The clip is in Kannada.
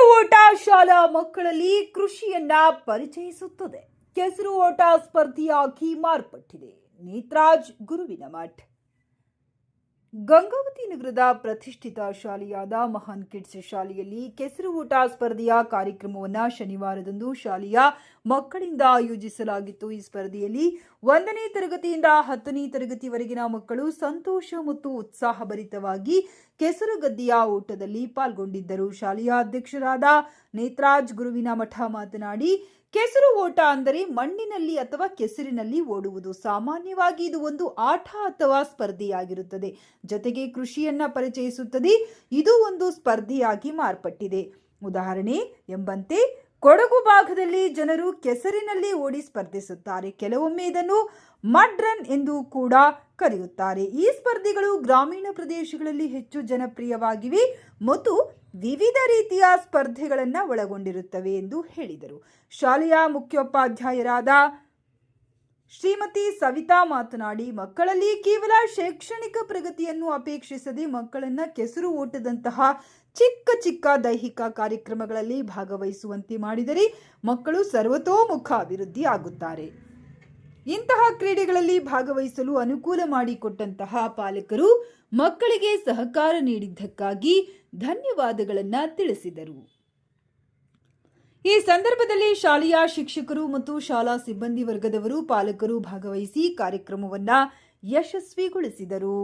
ಕೆಸರು ಓಟ ಶಾಲಾ ಮಕ್ಕಳಲ್ಲಿ ಕೃಷಿಯನ್ನ ಪರಿಚಯಿಸುತ್ತದೆ. ಕೆಸರು ಓಟ ಸ್ಪರ್ಧೆಯಾಗಿ ಮಾರ್ಪಟ್ಟಿದೆ. ನೇತ್ರಾಜ್ ಗುರುವಿನಮಠ. ಗಂಗಾವತಿ ನಗರದ ಪ್ರತಿಷ್ಠಿತ ಶಾಲೆಯಾದ ಮಹಾನ್ ಕಿಡ್ಸ್ ಶಾಲೆಯಲ್ಲಿ ಕೆಸರು ಓಟ ಸ್ಪರ್ಧೆಯ ಕಾರ್ಯಕ್ರಮವನ್ನು ಶನಿವಾರದಂದು ಶಾಲೆಯ ಮಕ್ಕಳಿಂದ ಆಯೋಜಿಸಲಾಗಿತ್ತು. ಈ ಸ್ಪರ್ಧೆಯಲ್ಲಿ 1ನೇ ತರಗತಿಯಿಂದ 10ನೇ ತರಗತಿವರೆಗಿನ ಮಕ್ಕಳು ಸಂತೋಷ ಮತ್ತು ಉತ್ಸಾಹಭರಿತವಾಗಿ ಕೆಸರು ಗದ್ದೆಯ ಓಟದಲ್ಲಿ ಪಾಲ್ಗೊಂಡಿದ್ದರು. ಶಾಲೆಯ ಅಧ್ಯಕ್ಷರಾದ ನೇತ್ರಾಜ್ ಗುರುವಿನಮಠ ಮಾತನಾಡಿ, ಕೆಸರು ಓಟ ಅಂದರೆ ಮಣ್ಣಿನಲ್ಲಿ ಅಥವಾ ಕೆಸರಿನಲ್ಲಿ ಓಡುವುದು. ಸಾಮಾನ್ಯವಾಗಿ ಇದು ಒಂದು ಆಟ ಅಥವಾ ಸ್ಪರ್ಧೆಯಾಗಿರುತ್ತದೆ. ಜೊತೆಗೆ ಕೃಷಿಯನ್ನ ಪರಿಚಯಿಸುತ್ತದೆ. ಇದು ಒಂದು ಸ್ಪರ್ಧೆಯಾಗಿ ಮಾರ್ಪಟ್ಟಿದೆ. ಉದಾಹರಣೆ ಎಂಬಂತೆ ಕೊಡಗು ಭಾಗದಲ್ಲಿ ಜನರು ಕೆಸರಿನಲ್ಲಿ ಓಡಿ ಸ್ಪರ್ಧಿಸುತ್ತಾರೆ. ಕೆಲವೊಮ್ಮೆ ಇದನ್ನು ಮಡ್ ರನ್ ಎಂದು ಕೂಡ ಕರೆಯುತ್ತಾರೆ. ಈ ಸ್ಪರ್ಧೆಗಳು ಗ್ರಾಮೀಣ ಪ್ರದೇಶಗಳಲ್ಲಿ ಹೆಚ್ಚು ಜನಪ್ರಿಯವಾಗಿವೆ ಮತ್ತು ವಿವಿಧ ರೀತಿಯ ಸ್ಪರ್ಧೆಗಳನ್ನು ಒಳಗೊಂಡಿರುತ್ತವೆ ಎಂದು ಹೇಳಿದರು. ಶಾಲೆಯ ಮುಖ್ಯೋಪಾಧ್ಯಾಯರಾದ ಶ್ರೀಮತಿ ಸವಿತಾ ಮಾತನಾಡಿ, ಮಕ್ಕಳಲ್ಲಿ ಕೇವಲ ಶೈಕ್ಷಣಿಕ ಪ್ರಗತಿಯನ್ನು ಅಪೇಕ್ಷಿಸದೆ ಮಕ್ಕಳನ್ನ ಕೆಸರು ಓಟದಂತಹ ಚಿಕ್ಕ ಚಿಕ್ಕ ದೈಹಿಕ ಕಾರ್ಯಕ್ರಮಗಳಲ್ಲಿ ಭಾಗವಹಿಸುವಂತೆ ಮಾಡಿದರೆ ಮಕ್ಕಳು ಸರ್ವತೋಮುಖ ಅಭಿವೃದ್ಧಿ ಆಗುತ್ತಾರೆ. ಇಂತಹ ಕ್ರೀಡೆಗಳಲ್ಲಿ ಭಾಗವಹಿಸಲು ಅನುಕೂಲ ಮಾಡಿಕೊಟ್ಟಂತಹ ಪಾಲಕರು ಮಕ್ಕಳಿಗೆ ಸಹಕಾರ ನೀಡಿದ್ದಕ್ಕಾಗಿ ಧನ್ಯವಾದಗಳನ್ನು ತಿಳಿಸಿದರು. ಈ ಸಂದರ್ಭದಲ್ಲಿ ಶಾಲೆಯ ಶಿಕ್ಷಕರು ಮತ್ತು ಶಾಲಾ ಸಿಬ್ಬಂದಿ ವರ್ಗದವರು ಪಾಲಕರು ಭಾಗವಹಿಸಿ ಕಾರ್ಯಕ್ರಮವನ್ನು ಯಶಸ್ವಿಗೊಳಿಸಿದರು.